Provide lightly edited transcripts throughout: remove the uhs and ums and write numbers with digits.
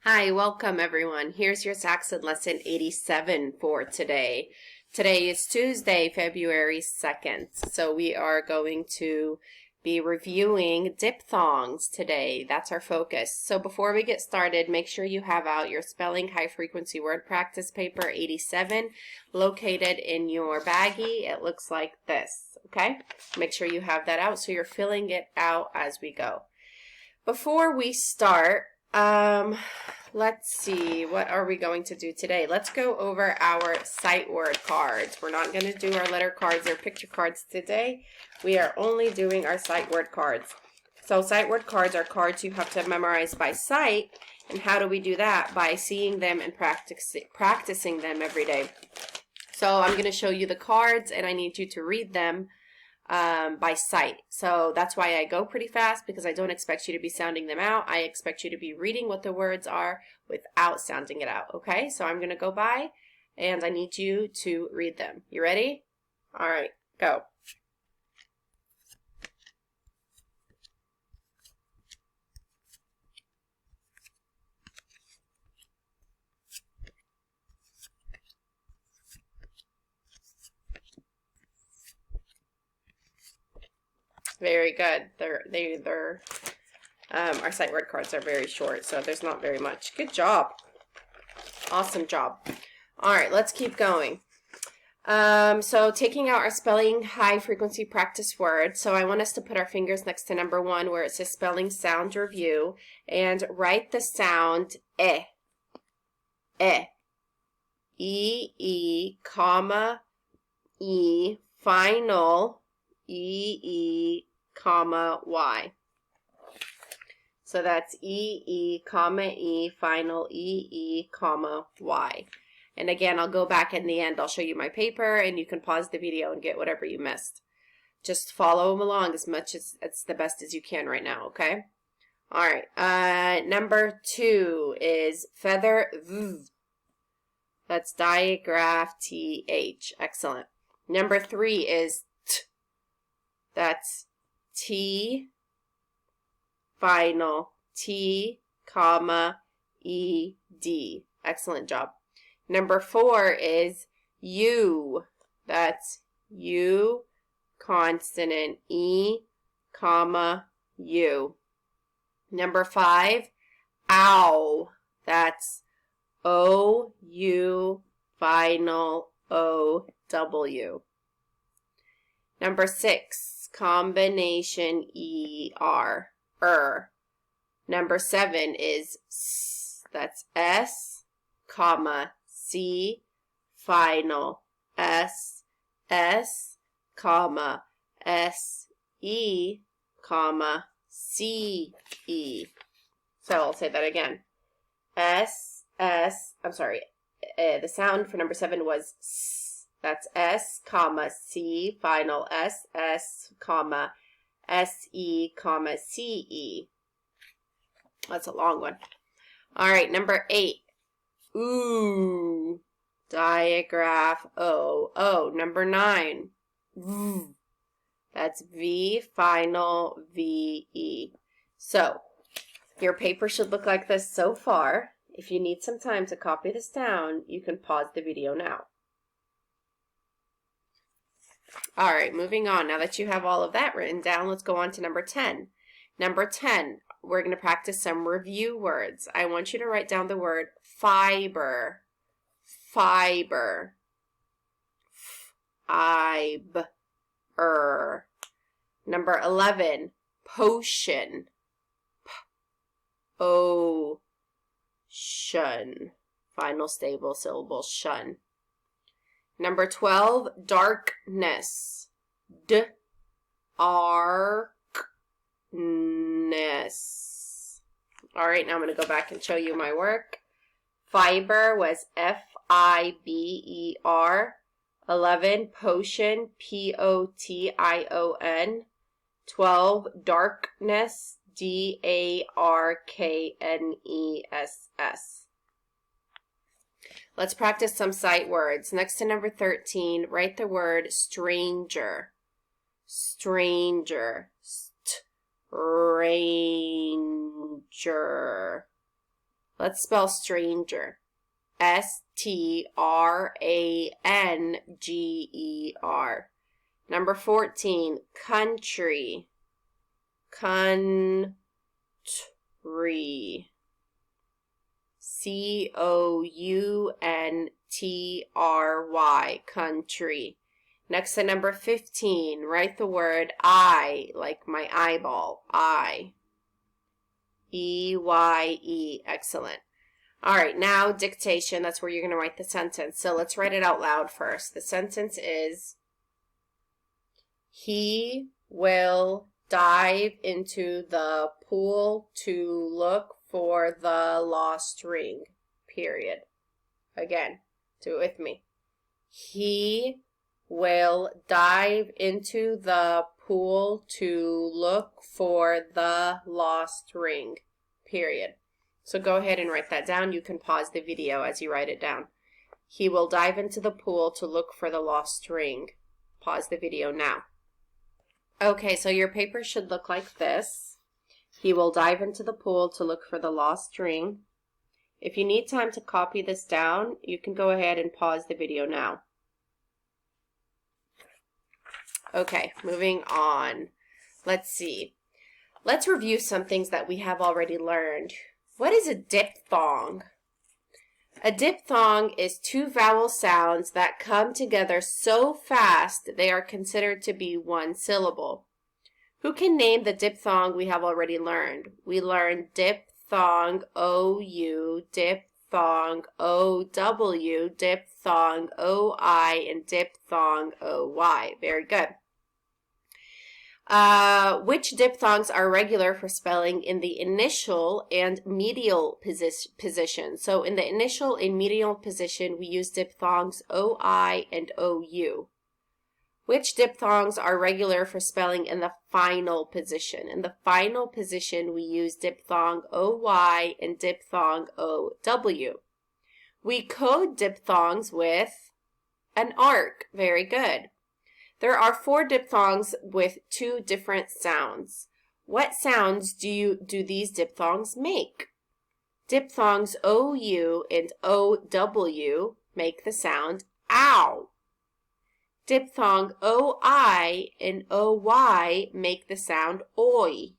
Hi, welcome everyone. Here's your Saxon lesson 87 for today. Today is Tuesday, February 2nd. So we are going to be reviewing diphthongs today. That's our focus. So before we get started, make sure you have out your spelling high frequency word practice paper 87 located in your baggie. It looks like this, okay? Make sure you have that out so you're filling it out as we go. Before we start, let's see, what are we going to do today? Let's go over our sight word cards. We're not going to do our letter cards or picture cards today. We are only doing our sight word cards. So sight word cards are cards you have to memorize by sight. And how do we do that? By seeing them and practicing them every day. So I'm going to show you the cards and I need you to read them by sight. So that's why I go pretty fast, because I don't expect you to be sounding them out. I expect you to be reading what the words are without sounding it out, okay? So I'm going to go by and I need you to read them. You ready? All right, go. Very good. Our sight word cards are very short, so there's not very much. Good job. Awesome job. All right, let's keep going. So taking out our spelling high frequency practice word. So I want us to put our fingers next to number 1 where it says spelling sound review and write the sound eh. E, comma, E, final, E, comma, Y. So that's E, comma, E, final, E, comma, Y. And again, I'll go back in the end. I'll show you my paper, and you can pause the video and get whatever you missed. Just follow along as much as it's the best as you can right now, okay? All right. Number 2 is feather, v. That's digraph, TH. Excellent. Number 3 is t. That's T, final, T, comma, ED. Excellent job. Number 4 is U. That's U, consonant, E, comma, U. Number 5, ow. That's O-U, final, O-W. Number 6, combination E-R, Number 7 is S. That's S, comma, C, final, S, S, comma, S-E, comma, C-E. So I'll say that again. The sound for number 7 was S. That's S, comma, C, final, S, S, comma, S-E, comma, C-E. That's a long one. All right, number 8. Ooh. Digraph, O. Number 9. V. That's V, final, V-E. So, your paper should look like this so far. If you need some time to copy this down, you can pause the video now. All right, moving on. Now that you have all of that written down, let's go on to number 10. Number 10, we're going to practice some review words. I want you to write down the word fiber. Fiber. Fiber. Number 11, potion. Ocean. Final stable syllable, shun. Number 12, darkness. D-ark-ness. All right, now I'm going to go back and show you my work. Fiber was F-I-B-E-R. 11, potion, P-O-T-I-O-N. 12, darkness, D-A-R-K-N-E-S-S. Let's practice some sight words. Next to number 13, write the word stranger. Stranger. Stranger. Let's spell stranger. S-T-R-A-N-G-E-R. Number 14, country. Country. C-O-U-N-T-R-Y. Country. Next to number 15, write the word eye, like my eyeball. Eye. E-Y-E. Excellent. All right, now dictation. That's where you're going to write the sentence. So let's write it out loud first. The sentence is, he will dive into the pool to look for the lost ring. Period. Again, do it with me. He will dive into the pool to look for the lost ring. Period. So go ahead and write that down. You can pause the video as you write it down. He will dive into the pool to look for the lost ring. Pause the video now. Okay, so your paper should look like this. He will dive into the pool to look for the lost ring. If you need time to copy this down, you can go ahead and pause the video now. Okay, moving on. Let's see. Let's review some things that we have already learned. What is a diphthong? A diphthong is two vowel sounds that come together so fast they are considered to be one syllable. Who can name the diphthong we have already learned? We learned diphthong O-U, diphthong O-W, diphthong O-I, and diphthong O-Y. Very good. Which diphthongs are regular for spelling in the initial and medial position? So in the initial and medial position, we use diphthongs OI and OU. Which diphthongs are regular for spelling in the final position? In the final position, we use diphthong OY and diphthong OW. We code diphthongs with an arc. Very good. There are 4 diphthongs with 2 different sounds. What sounds do these diphthongs make? Diphthongs OU and OW make the sound ow. Diphthong OI and OY make the sound oi.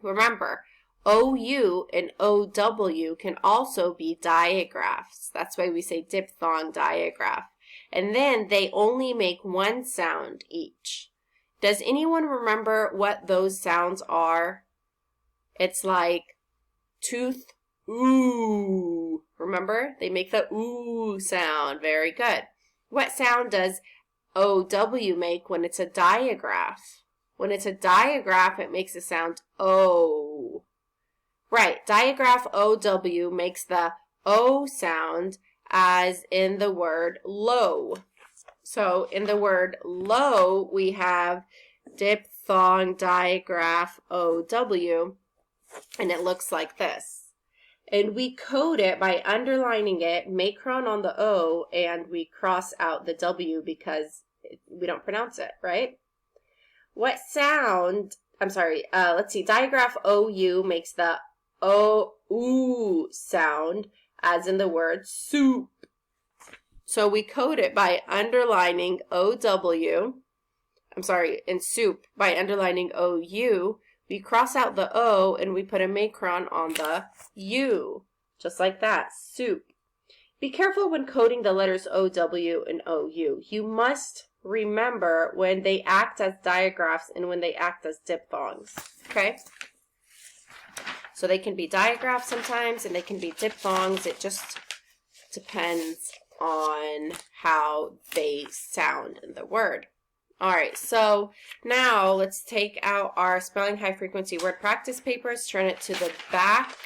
Remember, OU and OW can also be digraphs. That's why we say diphthong digraph. And then they only make one sound each. Does anyone remember what those sounds are? It's like tooth, ooh. Remember? They make the ooh sound. Very good. What sound does OW make when it's a digraph? When it's a digraph, it makes the sound O. Right, digraph OW makes the O sound as in the word low. So in the word low, we have diphthong digraph OW, and it looks like this. And we code it by underlining it, macron on the O, and we cross out the W because we don't pronounce it, right? What sound, let's see, digraph OU makes the O-oo sound, as in the word soup. So we code it by underlining in soup, by underlining OU. We cross out the O and we put a macron on the U, just like that, soup. Be careful when coding the letters OW and OU. You must remember when they act as digraphs and when they act as diphthongs, okay? So they can be digraphs sometimes and they can be diphthongs. It just depends on how they sound in the word. All right, so now let's take out our spelling high frequency word practice papers, turn it to the back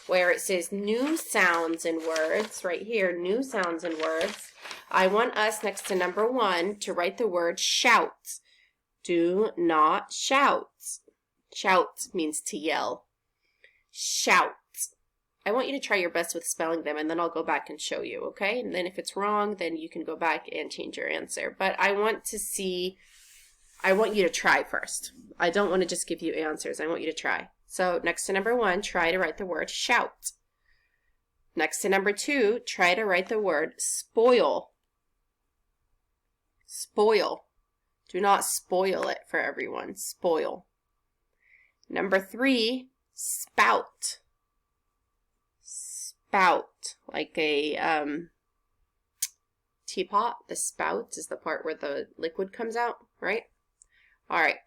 where it says new sounds in words, right here, new sounds in words. I want us next to number 1 to write the word shout. Do not shout. Shout means to yell. Shout. I want you to try your best with spelling them, and then I'll go back and show you, okay? And then if it's wrong, then you can go back and change your answer. But I want you to try first. I don't want to just give you answers. I want you to try. So next to number 1, try to write the word shout. Next to number 2, try to write the word spoil. Spoil. Do not spoil it for everyone. Spoil. Number 3, spout. Spout. Like a teapot. The spout is the part where the liquid comes out, right? All right.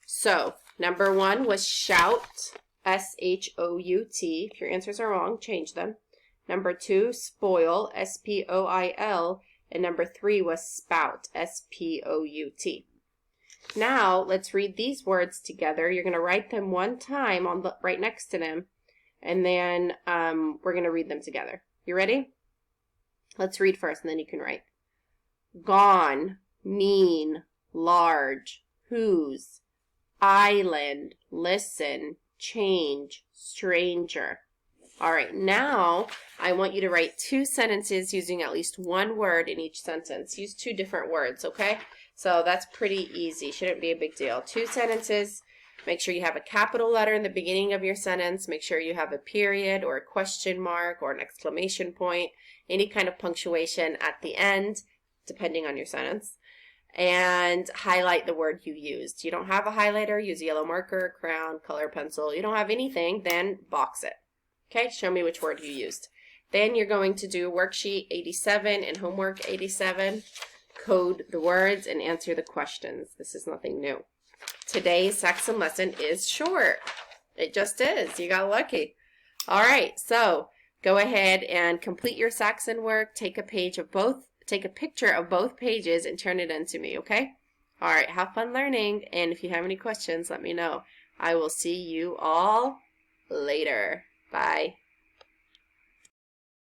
So, number 1 was shout. S-H-O-U-T. If your answers are wrong, change them. Number 2, spoil. S-P-O-I-L. And number 3 was spout. S-P-O-U-T. Now, let's read these words together. You're going to write them one time on the right next to them, and then we're going to read them together. You ready? Let's read first, and then you can write. Gone, mean, large, whose, island, listen, change, stranger. All right, now I want you to write 2 sentences using at least 1 word in each sentence. Use 2 different words, okay? So that's pretty easy. Shouldn't be a big deal. 2 sentences. Make sure you have a capital letter in the beginning of your sentence. Make sure you have a period or a question mark or an exclamation point, any kind of punctuation at the end, depending on your sentence. And highlight the word you used. You don't have a highlighter, use a yellow marker, crayon, color pencil. You don't have anything, then box it. Okay, show me which word you used. Then you're going to do worksheet 87 and homework 87. Code the words and answer the questions. This is nothing new. Today's Saxon lesson is short. It just is. You got lucky. All right, so go ahead and complete your Saxon work. Take a picture of both pages and turn it in to me, okay? All right, have fun learning, and if you have any questions, let me know. I will see you all later. Bye.